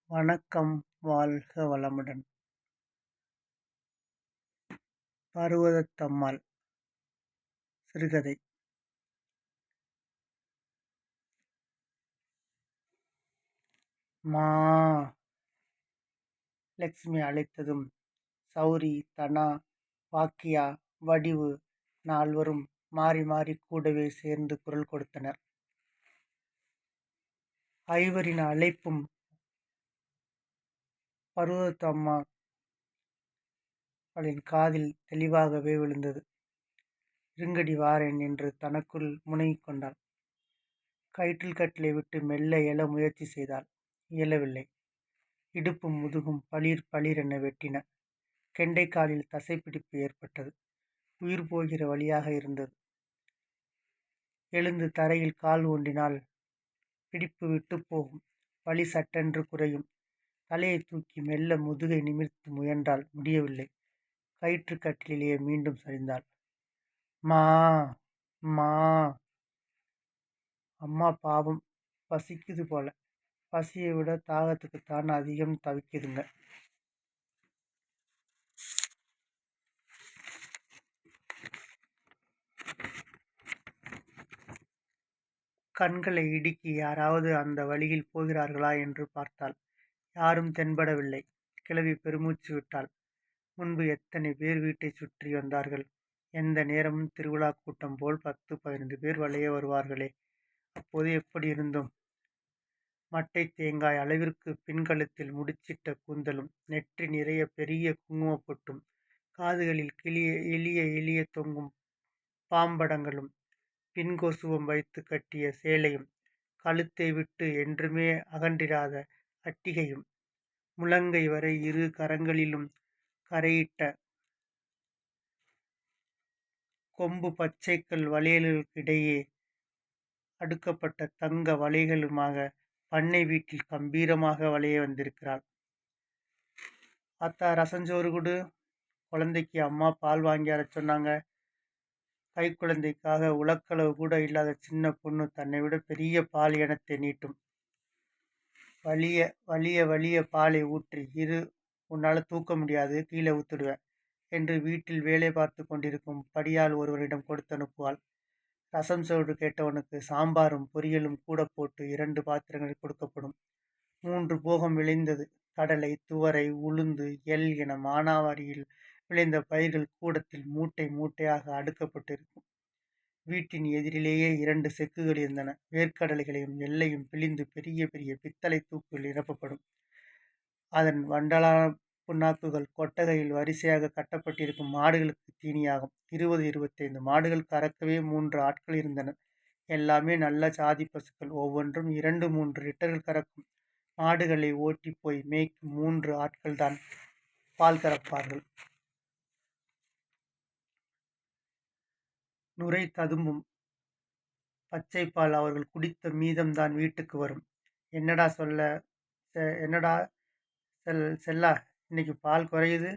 வணக்கம். வாழ்க வளமுடன். பர்வதத்தம்மாள் சிறுகதை. மா! லட்சுமி அழைத்ததும் சௌரி, தனா, வாக்கியா, வடிவு நால்வரும் மாறி மாறி கூடவே சேர்ந்து குரல் கொடுத்தனர். ஐவரின் அழைப்பும் பர்வதத்தம்மாளின் காதில் தெளிவாகவே விழுந்தது. இருங்கடி வாரேன் என்று தனக்குள் முனகிக் கொண்டாள். கயிற்றில் கட்டிலை விட்டு மெல்ல எழ முயற்சி செய்தாள். இயலவில்லை. இடுப்பும் முதுகும் பளிர் பளிரென வெட்டின. கெண்டைக்காலில் தசைப்பிடிப்பு ஏற்பட்டது. உயிர் போகிற வழியாக இருந்தது. எழுந்து தரையில் கால் ஊன்றினால் பிடிப்பு விட்டு போகும். வலி சட்டென்று குறையும். தலையை தூக்கி மெல்ல முதுகை நிமிர்த்து முயன்றால் முடியவில்லை. கயிற்று கட்டிலேயே மீண்டும் சரிந்தாள். மா! மா! அம்மா பாவம், பசிக்குது போல. பசியை விட தாகத்துக்குத்தான் அதிகம் தவிக்குதுங்க. கண்களை இடுக்கி யாராவது அந்த வழியில் போகிறார்களா என்று பார்த்தாள். யாரும் தென்படவில்லை. கிழவி பெருமூச்சு விட்டாள். முன்பு எத்தனை பேர் வீட்டை சுற்றி வந்தார்கள். எந்த நேரமும் திருவிழா கூட்டம் போல் 10-15 பேர் வளைய வருவார்களே. அப்போது எப்படி இருந்தோம்? மட்டை தேங்காய் அளவிற்கு பின்கழுத்தில் முடிச்சிட்ட கூந்தலும், நெற்றி நிறைய பெரிய குங்குமப்பொட்டும், காதுகளில் எளிய எளிய தொங்கும் பாம்படங்களும், பின்கொசுவம் வைத்து கட்டிய சேலையும், கழுத்தை விட்டு என்றுமே அகன்றிராத அட்டிகையும், முழங்கை வரை இரு கரங்களிலும் கரையிட்ட கொம்பு பச்சைக்கல் வளையல்களுக்கிடையே அடுக்கப்பட்ட தங்க வளைகளுமாக பண்ணை வீட்டில் கம்பீரமாக வளைய வந்திருக்கிறாள். அத்தா ரசஞ்சோறு கொடு. குழந்தைக்கு அம்மா பால் வாங்கி வர சொன்னாங்க. கைக்குழந்தைக்காக உலக்களவு கூட இல்லாத சின்ன பொண்ணு தன்னை விட பெரிய பால் எனத்தை நீட்டும். வலிய வலிய வலிய பாலை ஊற்றி, இரு, உன்னால் தூக்க முடியாது, கீழே ஊத்துடுவேன் என்று வீட்டில் வேலை பார்த்து கொண்டிருக்கும் படியால் ஒருவரிடம் கொடுத்து அனுப்புவாள். ரசம் சோறு கேட்டவனுக்கு சாம்பாரும் பொரியலும் கூட போட்டு 2 பாத்திரங்கள் கொடுக்கப்படும். 3 போகம் விளைந்தது. கடலை, துவரை, உளுந்து, எள் என மானாவாரியில் விளைந்த பயிர்கள் கூடத்தில் மூட்டை மூட்டையாக அடுக்கப்பட்டிருக்கும். வீட்டின் எதிரிலேயே 2 செக்குகள் இருந்தன. வேர்க்கடலைகளையும் எள்ளையும் பிழிந்து பெரிய பெரிய பித்தளை தூக்குகள் நிரப்பப்படும். அதன் வண்டலான புண்ணாக்குகள் கொட்டகையில் வரிசையாக கட்டப்பட்டிருக்கும் மாடுகளுக்கு தீனியாகும். 20-25 மாடுகள் கறக்கவே 3 ஆட்கள் இருந்தனர். எல்லாமே நல்ல சாதி பசுக்கள். ஒவ்வொன்றும் 2-3 லிட்டர்கள் கறக்கும். மாடுகளை ஓட்டி போய் மேய்க்கும் 3 ஆட்கள் தான் பால் கறப்பார்கள். நுரை ததும்பும் பச்சைப்பால் அவர்கள் குடித்த மீதம்தான் வீட்டுக்கு வரும். என்னடா செல்லா, இன்னைக்கு பால் குறையுது.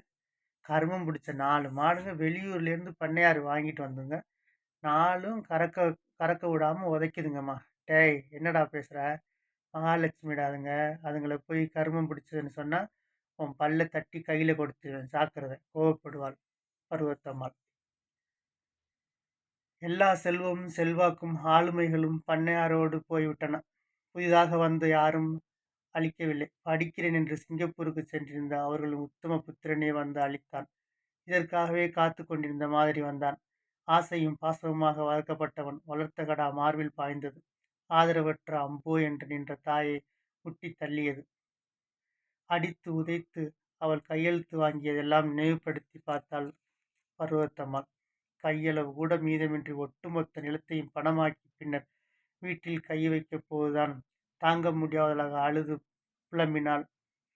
கருமம் பிடிச்ச 4 மாடுங்க வெளியூர்லேருந்து பண்ணையார் வாங்கிட்டு வந்துங்க. 4ம் கறக்க விடாம உதைக்குதுங்கம்மா. டேய், என்னடா பேசுற? மகாலட்சுமிடா அதுங்களை போய் கருமம் பிடிச்சதுன்னு சொன்னா உன் பல்ல தட்டி கையில கொடுத்துருவேன், ஜாக்கிரதை, கோவப்படுவாள் பர்வதம்மாள். எல்லா செல்வமும் செல்வாக்கும் ஆளுமைகளும் பண்ணையாரோடு போய்விட்டன. புதிதாக வந்து யாரும் அளிக்கவில்லை. படிக்கிறேன் என்று சிங்கப்பூருக்கு சென்றிருந்த அவர்களின் உத்தம புத்திரனே வந்து அளித்தான். இதற்காகவே காத்து கொண்டிருந்த மாதிரி வந்தான். ஆசையும் பாசமுமாக வளர்க்கப்பட்டவன். வளர்த்த கடா மார்பில் பாய்ந்தது. ஆதரவற்ற அம்போ என்று நின்ற தாயை முட்டி தள்ளியது. அடித்து உதைத்து அவள் கையெழுத்து வாங்கியதெல்லாம் நினைவுபடுத்தி பார்த்தாள் பர்வதம்மாள். கையளவு கூட மீதமின்றி ஒட்டுமொத்த நிலத்தையும் பணமாக்கி பின்னர் வீட்டில் கை வைக்கப் போதுதான் தாங்க முடியாததாக அழுது புலம்பினாள்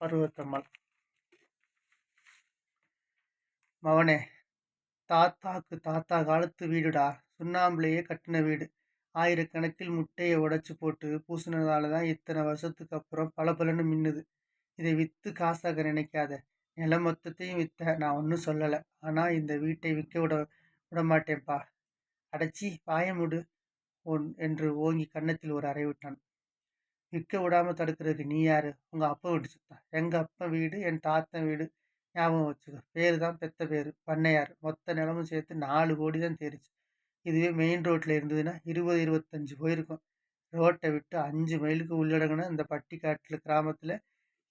பர்வதம்மாள். மவனே, தாத்தா காலத்து வீடுடா. சுண்ணாம்புலையே கட்டின வீடு. ஆயிரக்கணக்கில் முட்டையை உடைச்சு போட்டு பூசினதாலதான் இத்தனை வருஷத்துக்கு அப்புறம் பளபளன்னு மின்னுது. இதை வித்து காசாக்க நினைக்காத. நிலம் மொத்தத்தையும் வித்த, நான் ஒன்றும் சொல்லலை. ஆனா இந்த வீட்டை விற்க விட மாட்டேன்ப்பா. அடைச்சி வாய மூடு என்று ஓங்கி கன்னத்தில் ஒரு அறை விட்டான். விற்க விடாம தடுக்கிறதுக்கு நீ யாரு? உங்க அப்பா வீட்டு சொத்தா? எங்க அப்பா வீடு, என் தாத்தன் வீடு ஞாபகம் வச்சுக்கோ. பேரு தான் பெத்த பேரு. பண்ணையார். மொத்த நிலமும் சேர்த்து 4 கோடி தான் தேறிச்சு. இதுவே மெயின் ரோட்ல இருந்ததுன்னா 20, 25 போயிருக்கும். ரோட்ட விட்டு 5 மைலுக்கு உள்ளடங்குன இந்த பட்டிக்காட்டுல கிராமத்துல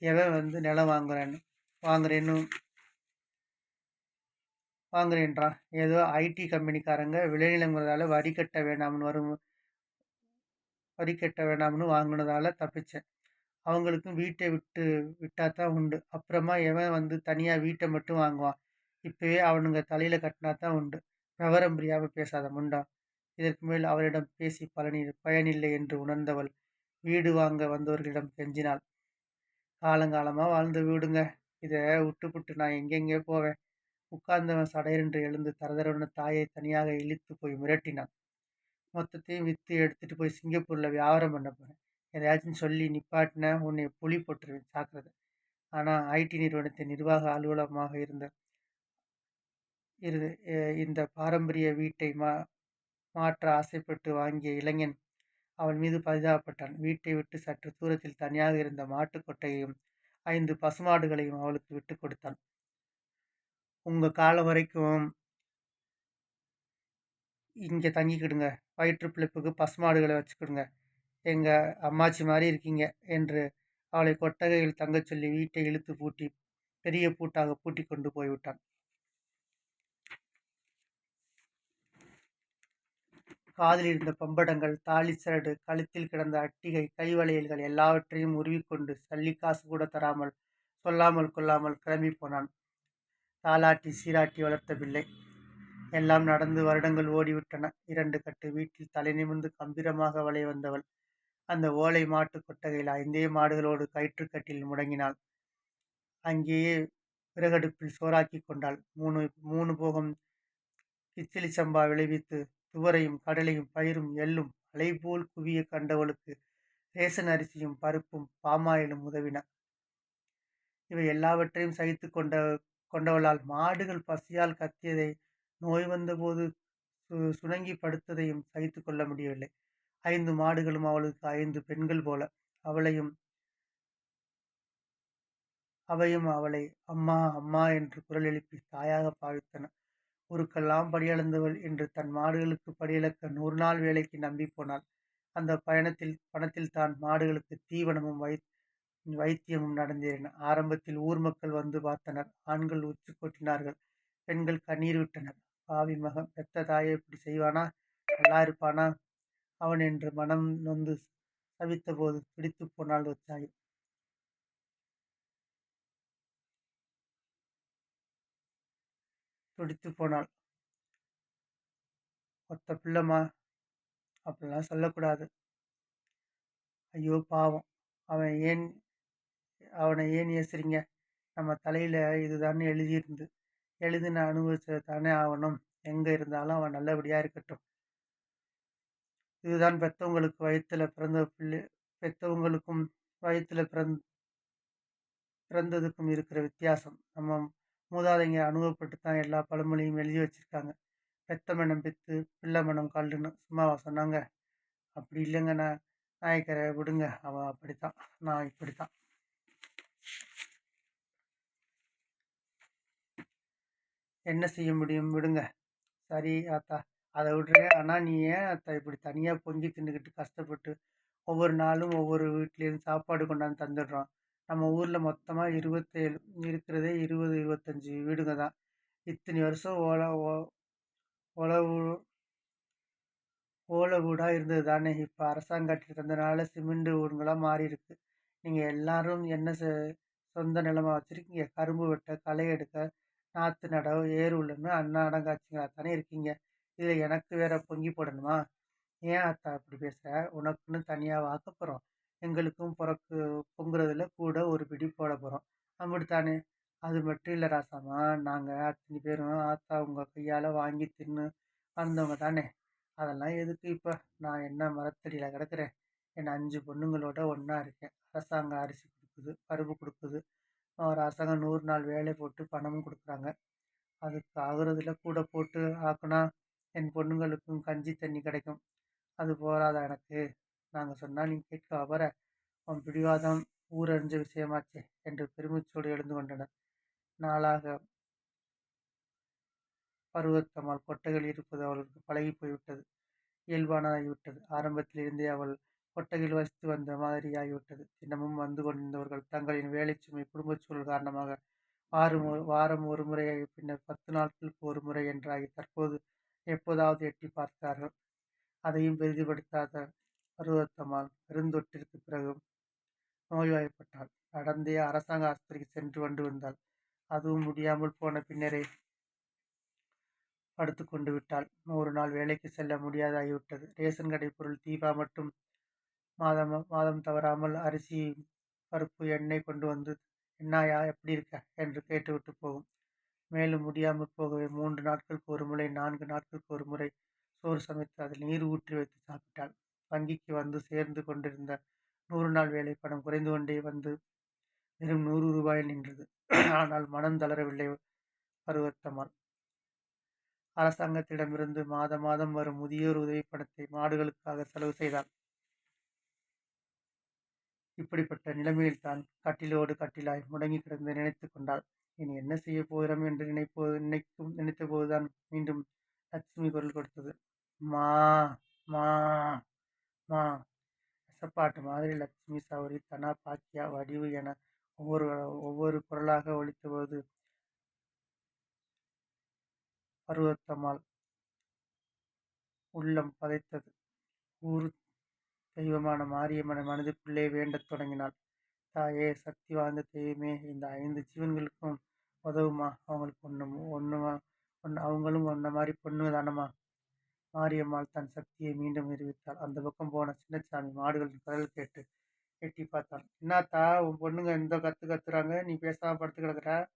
எவன் வந்து நிலம் வாங்குறேன்னு வாங்குறேன்றான். ஏதோ ஐடி கம்பெனிக்காரங்க விளைநிலங்கிறதால வரி கட்ட வேணாம்னு வாங்குனதால தப்பிச்சேன். அவங்களுக்கும் வீட்டை விட்டாதான் உண்டு. அப்புறமா எவன் வந்து தனியா வீட்டை மட்டும் வாங்குவான்? இப்பவே அவனுங்க தலையில கட்டினாதான் உண்டு. விவரம் புரியாம பேசாத முண்டா. இதற்கு மேல் அவளிடம் பேசி பயனில்லை என்று உணர்ந்தவள் வீடு வாங்க வந்தவர்களிடம் கெஞ்சினாள். காலங்காலமா வாழ்ந்த வீடுங்க. இதை விட்டுப்புட்டு நான் எங்கெங்கே போவேன்? உட்கார்ந்தவன் சடையென்று எழுந்து தரதரவென தாயை தனியாக இழுத்து போய் மிரட்டினான். மொத்தத்தையும் வித்து எடுத்துட்டு போய் சிங்கப்பூர்ல வியாபாரம் பண்ண போறேன். எதையாச்சும் சொல்லி நிப்பாட்டின உன்னை புலி போட்டுருவேன், ஜாக்கிரதை. ஆனா ஐடி நிறுவனத்தின் நிர்வாக அலுவலகமாக இந்த பாரம்பரிய வீட்டை மாற்ற ஆசைப்பட்டு வாங்கிய இளைஞன் அவள் மீது பரிதாபப்பட்டான். வீட்டை விட்டு சற்று தூரத்தில் தனியாக இருந்த மாட்டுக் கொட்டையையும் 5 பசுமாடுகளையும் அவளுக்கு விட்டு கொடுத்தான். உங்க காலம் வரைக்கும் இங்க தங்கிக்கிடுங்க. வயிற்று பிழைப்புக்கு பசுமாடுகளை வச்சுக்கிடுங்க. எங்க அம்மாச்சி மாதிரி இருக்கீங்க என்று அவளை கொட்டகையில் தங்கச் சொல்லி வீட்டை இழுத்து பூட்டி பெரிய பூட்டாக பூட்டி கொண்டு போய்விட்டான். காதில் இருந்த பம்படங்கள், தாலி சரடு, கழுத்தில் கிடந்த அட்டிகை, கைவளையல்கள் எல்லாவற்றையும் உருவிக்கொண்டு சல்லிக்காசு கூட தராமல் சொல்லாமல் கொள்ளாமல் கிளம்பி போனான். தாலாட்டி சீராட்டி வளர்த்த பிள்ளை. எல்லாம் நடந்து வருடங்கள் ஓடிவிட்டன. 2 கட்டு வீட்டில் தலை நிமிர்ந்து கம்பீரமாக வளைய வந்தவள் அந்த ஓலை மாட்டு கொட்டகையில் 5 மாடுகளோடு கயிற்றுக்கட்டில் முடங்கினாள். அங்கேயே விறகடுப்பில் சோறாக்கி கொண்டாள். மூணு போகம் கிச்சிலி சம்பா விளைவித்து துவரையும் கடலையும் பயிரும் எள்ளும் அலைபோல் குவிய கண்டவளுக்கு ரேசன் அரிசியும் பருப்பும் பாமாயிலும் உதவின. இவை எல்லாவற்றையும் சகித்து கொண்டவளால் மாடுகள் பசியால் கத்தியதை, நோய் வந்தபோது சுணங்கி படுத்ததையும் சகித்து கொள்ள முடியவில்லை. 5 மாடுகளும் அவளுக்கு 5 பெண்கள் போல. அவையும் அவளை அம்மா அம்மா என்று குரல் எழுப்பி தாயாக பாவித்தன. ஊருக்கெல்லாம் படியளந்தவள் என்று தன் மாடுகளுக்கு படியளக்க 100 நாள் வேலைக்கு நம்பி போனாள். அந்த பணத்தில் தான் மாடுகளுக்கு தீவனமும் வைத்தியமும் நடந்தேறின. ஆரம்பத்தில் ஊர் மக்கள் வந்து பார்த்தனர். ஆண்கள் உச்சி கொட்டினார்கள். பெண்கள் கண்ணீர் விட்டனர். பாவி மகன், பெத்த தாயை இப்படி செய்வானா? நல்லா இருப்பானா அவன் என்று மனம் நொந்து தவித்த போது துடித்து போனாள் உற்சாகி. துடித்து போனாள். ஒத்த பிள்ளைமா, அப்படிலாம் சொல்லக்கூடாது. ஐயோ பாவம், அவனை ஏன் ஏசுறீங்க? நம்ம தலையில இதுதானே எழுதின அனுபவிச்சது தானே ஆகணும். எங்க இருந்தாலும் அவன் நல்லபடியா இருக்கட்டும். இதுதான் பெத்தவங்களுக்கும் வயிற்றுல பிறந்ததுக்கும் இருக்கிற வித்தியாசம். நம்ம மூதாதைங்க அனுபவப்பட்டு தான் எல்லா பழமொழியும் எழுதி வச்சிருக்காங்க. பெத்த மனம் பெத்து பிள்ளை மனம் கல்லுன்னு சும்மாவா சொன்னாங்க? அப்படி இல்லைங்க. நாயக்கரை விடுங்க, அவன் அப்படித்தான், நான் இப்படித்தான். என்ன செய்ய முடியும், விடுங்க. சரி ஆத்தா, அதை விடுறேன். ஆனால் நீ ஏன் ஆத்தா இப்படி தனியாக பொங்கி தின்னுக்கிட்டு கஷ்டப்பட்டு ஒவ்வொரு நாளும் ஒவ்வொரு வீட்லேருந்து சாப்பாடு கொண்டாந்து தந்துடுறோம்? நம்ம ஊரில் மொத்தமாக 27 இருக்கிறதே 20, 25 வீடுங்க தான். இத்தனை வருஷம் ஓலை வீடாக இருந்தது தானே. இப்போ அரசாங்கம் கட்டி தந்தனால சிமெண்ட் வீடுங்களாக மாறி இருக்கு. நீங்கள் எல்லாரும் என்ன சொந்த நிலமா வச்சுருக்கீங்க? கரும்பு வெட்ட, களை எடுக்க, நாற்று நட, ஏர் உள்ளன்னு அடங்காட்சிங்களா தானே இருக்கீங்க. இதில் எனக்கு வேற பொங்கி போடணுமா? ஏன் அத்தா அப்படி பேசுகிற? உனக்குன்னு தனியாக வாக்க போகிறோம். எங்களுக்கும் பொங்குறதுல கூட ஒரு பிடி போட போகிறோம். அப்படித்தானே? அது மட்டும் இல்லை ராசாமா, நாங்கள் அத்தனை பேரும் ஆத்தா உங்கள் கையால் வாங்கி தின்னு வந்தவங்க தானே. அதெல்லாம் எதுக்கு இப்போ? நான் என்ன மரத்தடியில் கிடக்கிறேன்? என் 5 பொண்ணுங்களோட ஒன்றா இருக்கேன். அரசாங்கம் அரிசி கொடுக்குது, பருப்பு கொடுக்குது. அரசாங்கம் 100 நாள் வேலை போட்டு பணமும் கொடுக்குறாங்க. அதுக்கு ஆகுறதுல கூட போட்டு ஆக்குனா என் பொண்ணுங்களுக்கும் கஞ்சி தண்ணி கிடைக்கும். அது போராதா எனக்கு? நாங்கள் சொன்னால் நீ கேட்க வர? உன் பிடிவாதம் ஊரறிஞ்ச விஷயமாச்சே என்று பெருமூச்சோடு எழுந்து கொண்டனர். நாளாக பருவத்தம்மாள் கொட்டகையில் இருப்பது அவளுக்கு பழகிப் போய்விட்டது. இயல்பானதாகிவிட்டது. ஆரம்பத்திலிருந்தே அவள் கொட்டகையில் வசித்து வந்த மாதிரியாகிவிட்டது. தினமும் வந்து கொண்டிருந்தவர்கள் தங்களின் வேலைச்சுமை, குடும்பச் சூழல் காரணமாக வாரம் ஒரு முறை, பின்னர் 10 நாட்களுக்கு ஒரு முறை என்றாகி தற்போது எப்போதாவது எட்டிப் பார்த்தார்கள். அதையும் பெரிதுபடுத்தாத பருவத்தம்மாள் பெருந்தொற்றிற்குப் பிறகு நோய்வாய்ப்பட்டாள். நடந்தே அரசாங்க ஆஸ்பத்திரிக்கு சென்று வந்தாள். அதுவும் முடியாமல் போன பின்னரே படுத்துக் கொண்டு விட்டாள். 100 நாள் வேலைக்கு செல்ல முடியாதாகிவிட்டது. ரேஷன் கடை பொருள் தீபா மட்டும் மாதம் தவறாமல் அரிசி, பருப்பு, எண்ணெய் கொண்டு வந்து, "என்னாயா, எப்படி இருக்க?" என்று கேட்டுவிட்டு போகும். மேலும் முடியாமல் போகவே 3 நாட்களுக்கு ஒரு முறை, 4 நாட்களுக்கு ஒரு முறை சோறு சமைத்து அதில் நீர் ஊற்றி வைத்து சாப்பிட்டாள். வங்கிக்கு வந்து சேர்ந்து கொண்டிருந்த 100 நாள் வேலை பணம் குறைந்து கொண்டே வந்து வெறும் 100 ரூபாயில் நின்றது. ஆனால் மனம் தளரவில்லை பருவத்தம்மாள். அரசாங்கத்திடமிருந்து மாதம் வரும் முதியோர் உதவி பணத்தை மாடுகளுக்காக செலவு செய்தாள். இப்படிப்பட்ட நிலைமையில்தான் கட்டிலோடு கட்டிலாய் முடங்கி கிடந்து நினைத்துக் கொண்டாள். இனி என்ன செய்யப் போகிறோம் என்று நினைத்தபோதுதான் மீண்டும் லட்சுமி குரல் கொடுத்தது. மா மா மா. விசப்பாட்டு மாதிரி லட்சுமி சௌரி, தனா, பாக்கியா, வடிவு என ஒவ்வொரு குரலாக ஒலித்தபோது பருவத்தம்மாள் உள்ளம் பதைத்தது. ஊர் தெய்வமான மாரியம்மனை மனதுக்குள்ளே வேண்டத் தொடங்கினாள். தாயே, சக்தி வாய்ந்த தெய்வமே, இந்த 5 ஜீவன்களுக்கும் உதவுமா. அவங்களும் உன்ன மாதிரி பொண்ணு தானம்மா. மாரியம்மாள் தன் சக்தியை மீண்டும் நிரூபித்தாள். அந்த பக்கம் போன சின்னசாமி மாடுகளின் குரல் கேட்டு எட்டி பார்த்தான். "என்னாத்தா, உன் பொண்ணுங்க இந்த கத்துறாங்க, நீ பேசாம படுத்து கிடக்குற?"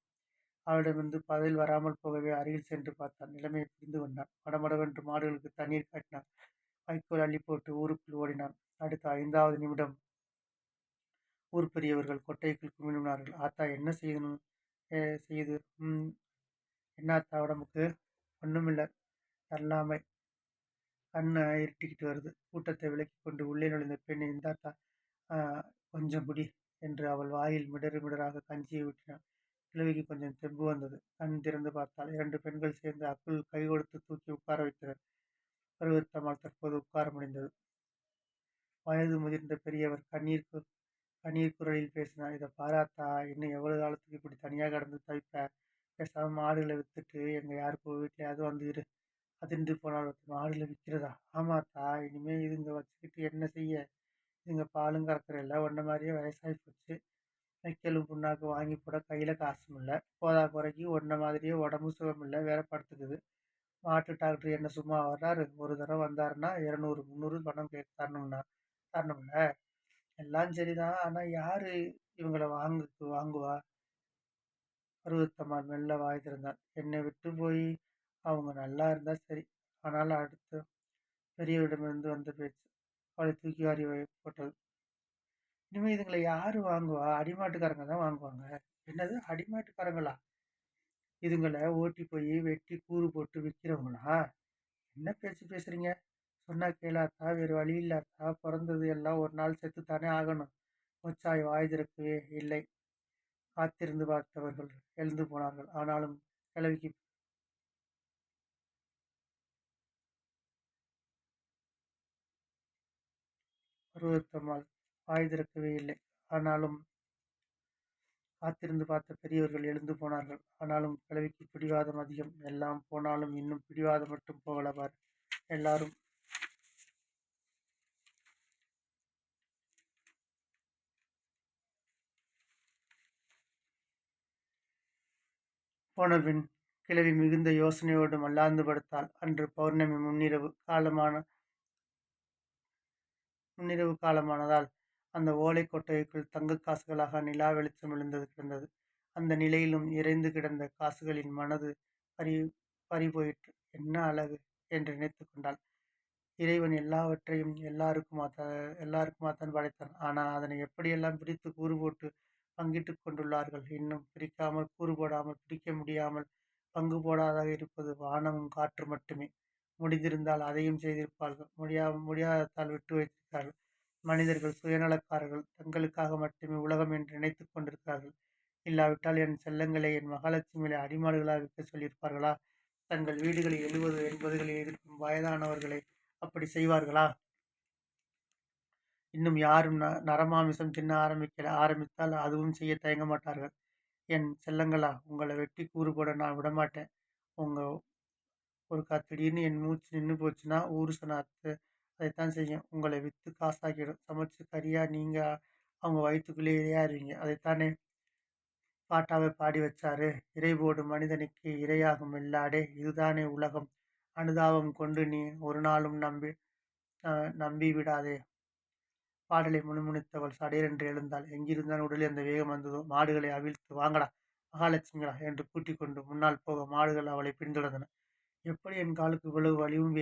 அவளிடமிருந்து பதில் வராமல் போகவே அருகில் சென்று பார்த்தான். நிலைமையை புரிந்து கொண்டான். மடமடவென்று மாடுகளுக்கு தண்ணீர் காட்டினான். வைக்கோல் அள்ளி போட்டு ஊருக்குள் ஓடினான். அடுத்த 5வது நிமிடம் ஊர் பெரியவர்கள் கொட்டைக்குள் குமிழினார்கள். "ஆத்தா, என்ன செய்யுது? என்னாத்தா உடம்புக்கு?" "ஒண்ணுமில்ல, தள்ளாமை. கண்ணை இருட்டிக்கிட்டு வருது." கூட்டத்தை விலக்கிக் கொண்டு உள்ளே நுழைந்த பெண், "இந்தாத்தா, கொஞ்சம் குடி" என்று அவள் வாயில் மிடராக கஞ்சியை ஊற்றினாள். கிழவிக்கு கொஞ்சம் தெம்பு வந்தது. கண் திறந்து பார்த்தாள். 2 பெண்கள் சேர்ந்து அக்குள் கை கொடுத்து தூக்கி உட்கார வைத்தனர். பருவத்தம்மாள் தற்போது உட்கார முடிந்தது. வயது முதிர்ந்த பெரியவர் கண்ணீர் குரலில் பேசினார். "இதை பாராத்தா, இன்னும் எவ்வளவு காலத்துக்கு இப்படி தனியா கிடந்து தவிப்ப? பேசாம மாடுகளை வித்துட்டு எங்க யாருக்கு வீட்லயாவது வந்து இரு." அதிர்ந்து போனால், "மாடுகளை விற்கிறதா?" "ஆமாத்தா, இனிமே இதுங்க வச்சுக்கிட்டு என்ன செய்ய? இதுங்க பாலும் கறக்குறதில்ல. உன்ன மாதிரியே வயசாகி போச்சு. வைக்கலும் புண்ணாக்கு வாங்கி போட கையில காசும் இல்லை. போதா குறைக்கு உன்ன மாதிரியே உடம்பு சுகம் இல்லை, வேற படுத்துக்குது. மாட்டு டாக்டர் என்ன சும்மா வர்றாரு? ஒரு தடவை வந்தாருன்னா 200, 300 பணம் தரணும்ல. எல்லாம் சரிதான், ஆனா யாரு இவங்கள வாங்குவா?" பருவத்தம்மாள் மெல்ல வாய் திறந்தாள். "என்னை விட்டு போய் அவங்க நல்லா இருந்தா சரி." ஆனால் அடுத்த பெரியவரிடமிருந்து வந்த பேச்சு அவளை தூக்கி வாரி போட்டது. "இனிமே இதுங்களை யாரு வாங்குவா? அடிமாட்டுக்காரங்க தான் வாங்குவாங்க." "என்னது, அடிமாட்டுக்காரங்களா? இதுங்களை ஓட்டி போய் வெட்டி கூறு போட்டு விற்கிறவங்களா? என்ன பேச்சு பேசுறீங்க? சொன்னா கேளாத்தா, வேறு வழி இல்லாத்தா. பிறந்தது எல்லாம் ஒரு நாள் செத்துத்தானே ஆகணும்." மூச்சாய் வாய் திறக்கவே இல்லை. காத்திருந்து பார்த்தவர்கள் எழுந்து போனார்கள். ஆனாலும் கிழவிக்கு பருவத்தம்மாள் வாய் திறக்கவே இல்லை. ஆனாலும் காத்திருந்து பார்த்த பெரியவர்கள் எழுந்து போனார்கள். ஆனாலும் கிழவிக்கு பிடிவாதம் அதிகம். எல்லாம் போனாலும் இன்னும் பிடிவாதம் மட்டும் போகல பார். எல்லாரும் போனபின் கிழவி மிகுந்த யோசனையோடு மல்லாந்து படுத்தாள். அன்று பௌர்ணமி முன்னிரவு காலமானதால் அந்த ஓலைக் கொட்டகைக்குள் தங்கக் காசுகளாக நிலா வெளிச்சம் விழுந்து கிடந்தது. அந்த நிலையிலும் இறைந்து கிடந்த காசுகளின் மனது பறிபோயிற்று. "என்ன அழகு!" என்று நினைத்துக் கொண்டாள். இறைவன் எல்லாவற்றையும் எல்லாருக்குமாத்தான் படைத்தான். ஆனா அதனை எப்படியெல்லாம் பிரித்து கூறு போட்டு பங்கிட்டுக் கொண்டுள்ளார்கள். இன்னும் பிரிக்காமல், கூறு போடாமல், பிரிக்க முடியாமல் பங்கு போடாதாக இருப்பது வானமும் காற்று மட்டுமே. முடிந்திருந்தால் அதையும் செய்திருப்பார்கள். முடியாததால் விட்டு வைத்திருக்கிறார்கள். மனிதர்கள் சுயநலக்காரர்கள். தங்களுக்காக மட்டுமே உலகம் என்று நினைத்துக் கொண்டிருக்கிறார்கள். இல்லாவிட்டால் என் செல்லங்களை, என் மகாலட்சுமிகளை அடிமாடுகளாக விற்கச் சொல்லியிருப்பார்களா? தங்கள் வீடுகளில் 70, 80களில் இருக்கும் வயதானவர்களை அப்படி செய்வார்களா? இன்னும் யாரும் நரமாமிசம் தின்ன ஆரம்பித்தால் அதுவும் செய்ய தயங்க மாட்டார்கள். என் செல்லங்களா, உங்களை வெட்டி கூறு போட நான் விடமாட்டேன். உங்க ஒருக்கா திடீர்னு என் மூச்சு நின்னு போச்சுன்னா, ஊரு சனம் அதைத்தான் செய்யும். உங்களை வித்து காசாக்கிடும். சமைச்சு கறியா நீங்க அவங்க வயித்துக்குள்ளேயே இரையாயிருவீங்க. அதைத்தானே பாட்டாவே பாடி வச்சாரு. இரை போடும் மனிதனுக்கு இரையாகும் வெள்ளாடே, இதுதானே உலகம். அனுதாபம் கொண்டு நீ ஒரு நாளும் நம்பி விடாதே. பாடலை முணுமுணுத்தவள் சடேரென்று எழுந்தாள். எங்கிருந்தான் உடலில் அந்த வேகம் வந்ததோ? மாடுகளை அவிழ்த்து வாங்கடா மகாலட்சுமிகளா என்று கூட்டிக் கொண்டு முன்னால் போக மாடுகள் அவளை பின்தொடர்ந்தன. எப்படி என் காலுக்கு இவ்வளவு வலிவும்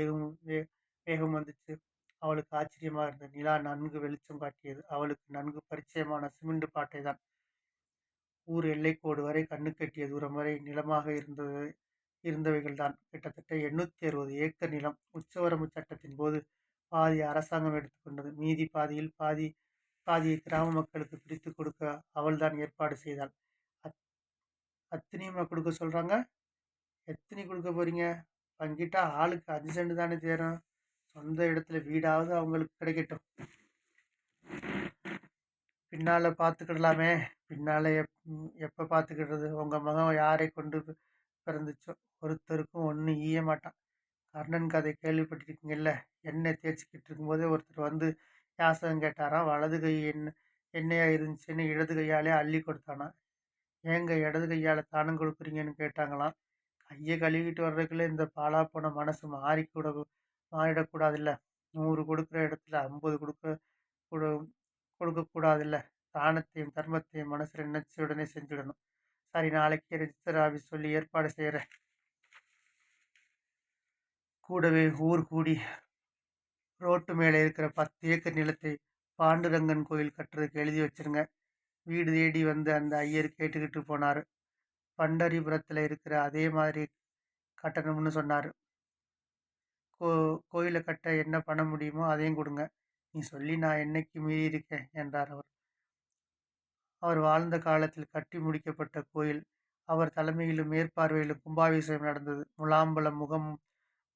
வேகம் வந்துச்சு? அவளுக்கு ஆச்சரியமாக இருந்தது. நிலா நன்கு வெளிச்சம் காட்டியது. அவளுக்கு நன்கு பரிச்சயமான சிமெண்ட் பாட்டை தான். ஊர் எல்லைக்கோடு வரை கண்ணுக்கெட்டிய தூரம் வரை நிலமாக இருந்தவைகள்தான். கிட்டத்தட்ட 860 ஏக்கர் நிலம். உச்சவரம்பு சட்டத்தின் போது பாதி அரசாங்கம் எடுத்துக்கொண்டது. மீதி பாதியை கிராம மக்களுக்கு பிரித்து கொடுக்க அவள்தான் ஏற்பாடு செய்தாள். அத்தனையுமா கொடுக்க சொல்றாங்க? எத்தனை கொடுக்க போறீங்க? பங்கிட்டா ஆளுக்கு 5 சென்ட் தானே தேரும். சொந்த இடத்துல வீடாவது அவங்களுக்கு கிடைக்கட்டும். பின்னால பார்த்துக்கிடலாமே. பின்னால எப்ப பார்த்துக்கிடுறது? உங்க மகன் யாரை கொண்டு பிறந்துச்சோ ஒருத்தருக்கும் ஒன்றும் ஈய மாட்டான். கர்ணன் கதை கேள்விப்பட்டிருக்கீங்கல்ல? எண்ணெய் தேய்ச்சிக்கிட்டு இருக்கும்போதே ஒருத்தர் வந்து யாசகம் கேட்டாராம். வலது கை எண்ணெயா இருந்துச்சுன்னு இடது கையாலே அள்ளி கொடுத்தானா. ஏங்க இடது கையால தானம் கொடுக்குறீங்கன்னு கேட்டாங்களாம். கையை கழுவிட்டு வர்றதுக்குள்ள இந்த பாலா போன மனசு மாறிடக்கூடாதுல்ல. 100 கொடுக்குற இடத்துல 50 கொடுக்கக்கூடாதுல்ல. தானத்தையும் தர்மத்தையும் மனசுல நினைச்சு உடனே செஞ்சிடணும். சரி, நாளைக்கு ரெஜிஸ்டர் ஆஃபீஸ் சொல்லி ஏற்பாடு செய்யறேன். கூடவே ஊர் கூடி ரோட்டு மேலே இருக்கிற 10 ஏக்கர் நிலத்தை பாண்டுரங்கன் கோயில் கட்டுறதுக்கு எழுதி வச்சிருங்க. வீடு தேடி வந்து அந்த ஐயர் கேட்டுக்கிட்டு போனாரு. பண்டரிபுரத்துல இருக்கிற அதே மாதிரி கட்டணும்னு சொன்னாரு. கோயிலை கட்ட என்ன பண்ண முடியுமோ அதையும் கொடுங்க. நீ சொல்லி நான் என்னைக்கு மீறி இருக்கேன் என்றார் அவர். அவர் வாழ்ந்த காலத்தில் கட்டி முடிக்கப்பட்ட கோயில். அவர் தலைமையிலும் மேற்பார்வையிலும் கும்பாபிஷேகம் நடந்தது. முலாம்பலம்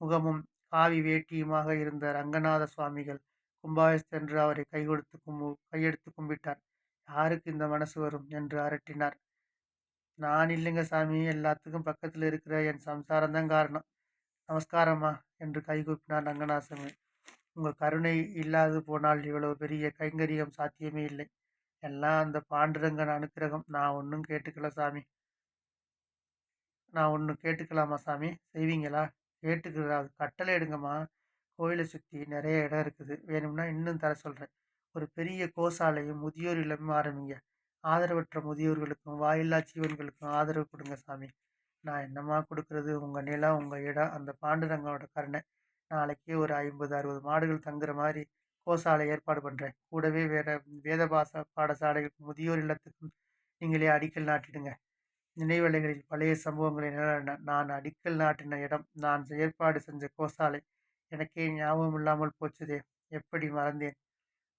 முகமும் காவி வேட்டியுமாக இருந்த ரங்கநாத சுவாமிகள் கும்பாபிஷேகத்தன்று அவரை கையெடுத்து கும்பிட்டார். யாருக்கு இந்த மனசு வரும் என்று அரட்டினார். நான் இல்லைங்க சாமி, எல்லாத்துக்கும் பக்கத்தில் இருக்கிற என் சம்சாரம்தான் காரணம். நமஸ்காரம்மா என்று கைகூப்பினார் ரங்கநாதசாமி. உங்க கருணை இல்லாது போனால் இவ்வளவு பெரிய கைங்கரியம் சாத்தியமே இல்லை. எல்லாம் அந்த பாண்டுரங்கன் அனுக்கிரகம். நான் ஒன்றும் கேட்டுக்கலாமா சாமி? செய்வீங்களா? கேட்டுக்கிறதா? கட்டளை எடுங்கம்மா. கோயிலை சுற்றி நிறைய இடம் இருக்குது. வேணும்னா இன்னும் தர சொல்கிறேன். ஒரு பெரிய கோசாலையும் முதியோர் இல்லமும் ஆரம்பிங்க. ஆதரவற்ற முதியோர்களுக்கும் வாயில்லா ஜீவன்களுக்கும் ஆதரவு கொடுங்க சாமி. நான் என்னம்மா கொடுக்கறது? உங்கள் நிலம், உங்கள் இடம், அந்த பாண்டுரங்கனோட கருணை. நாளைக்கே ஒரு 50, 60 மாடுகள் தங்குற மாதிரி கோசாலை ஏற்பாடு பண்ணுறேன். கூடவே வேத பாடசாலைகளுக்கும் முதியோர் இல்லத்துக்கும் நீங்களே அடிக்கல் நாட்டிடுங்க. நினைவலைகளில் பழைய சம்பவங்களை நிழலின. நான் அடிக்கல் நாட்டின இடம், நான் ஏற்பாடு செஞ்ச கோசாலை. எனக்கே ஞாபகம் இல்லாமல் போச்சுதே. எப்படி மறந்தேன்?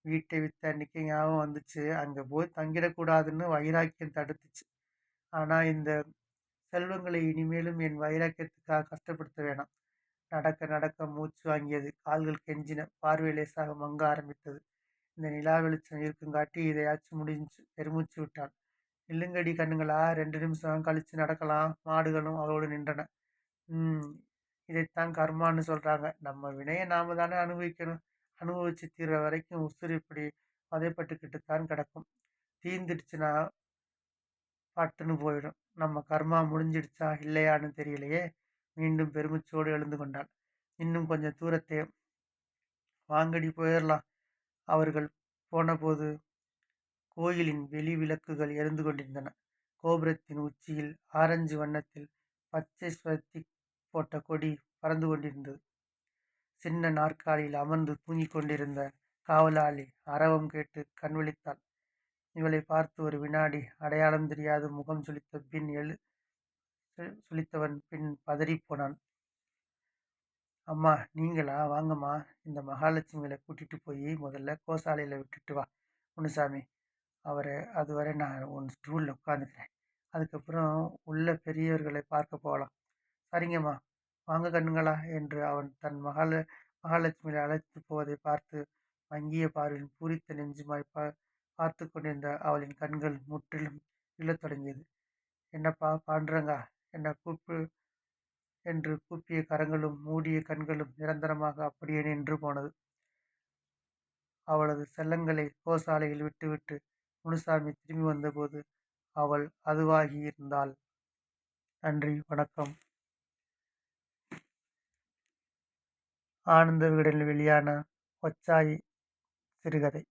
வீட்டை வித்த அன்னைக்கு ஞாபகம் வந்துச்சு. அங்கே போய் தங்கிடக்கூடாதுன்னு வைராக்கியம் தடுத்துச்சு. ஆனால் இந்த செல்வங்களை இனிமேலும் என் வைராக்கியத்துக்காக கஷ்டப்படுத்த வேணாம். நடக்க நடக்க மூச்சு வாங்கியது. கால்கள் கெஞ்சின. பார்வை லேசாக மங்க ஆரம்பித்தது. இந்த நிலா வெளிச்சம் இருக்குங்காட்டி இதையாச்சும் முடிஞ்சு பெருமூச்சு விட்டாள். இல்லுங்கடி கண்ணுங்களா, 2 நிமிஷம் கழிச்சு நடக்கலாம். மாடுகளும் அவளோடு நின்றன. இதைத்தான் கர்மான்னு சொல்றாங்க. நம்ம வினையை நாம தானே அனுபவிக்கணும். அனுபவிச்சு தீர்ற வரைக்கும் உசுறு இப்படி வதைப்பட்டுக்கிட்டு தான் கிடக்கும். தீர்ந்துடுச்சுன்னா பட்டுன்னு போயிடும். நம்ம கர்மா முடிஞ்சிடுச்சா இல்லையான்னு தெரியலையே. மீண்டும் பெருமிச்சோடு எழுந்து கொண்டாள். இன்னும் கொஞ்சம் தூரத்தை வாங்கடி, போயிடலாம். அவர்கள் போனபோது கோயிலின் வெளி விளக்குகள் எரிந்து கொண்டிருந்தன. கோபுரத்தின் உச்சியில் ஆரஞ்சு வண்ணத்தில் பச்சை ஸ்வர்த்தி போட்ட கொடி பறந்து கொண்டிருந்தது. சின்ன நாற்காலியில் அமர்ந்து தூங்கிக் கொண்டிருந்த காவலாளி அரவம் கேட்டு கண் விழித்தாள். இவளை பார்த்து ஒரு வினாடி அடையாளம் தெரியாது முகம் சுளித்தவன் பின் பதறிப்போனான். அம்மா நீங்களா? வாங்கம்மா. இந்த மகாலட்சுமிகள கூட்டிட்டு போய் முதல்ல கோசாலையில விட்டுட்டு வா முனுசாமி. அதுவரை நான் உன் ஸ்டூல்ல உட்காந்துக்கிறேன். அதுக்கப்புறம் உள்ள பெரியவர்களை பார்க்க போகலாம். சரிங்கம்மா, வாங்க கண்ணுங்களா என்று அவன் தன் மகாலட்சுமியை அழைத்துப் போவதைப் பார்த்து மங்கிய பார்வையில் பூரித்த நெஞ்சுமாய் பார்த்துக் கொண்டிருந்த அவளின் கண்கள் முற்றிலும் விழத் தொடங்கியது. என்னப்பா பாண்டுரங்கா, என்ன கூப்பு என்று கூப்பிய கரங்களும் மூடிய கண்களும் நிரந்தரமாக அப்படியே நின்று போனது. அவளது செல்லங்களை கோசாலையில் விட்டுவிட்டு முனுசாமி திரும்பி வந்தபோது அவள் அதுவாகி இருந்தாள். நன்றி, வணக்கம். ஆனந்த விகடனில் வெளியான ஒச்சாயி சிறுகதை.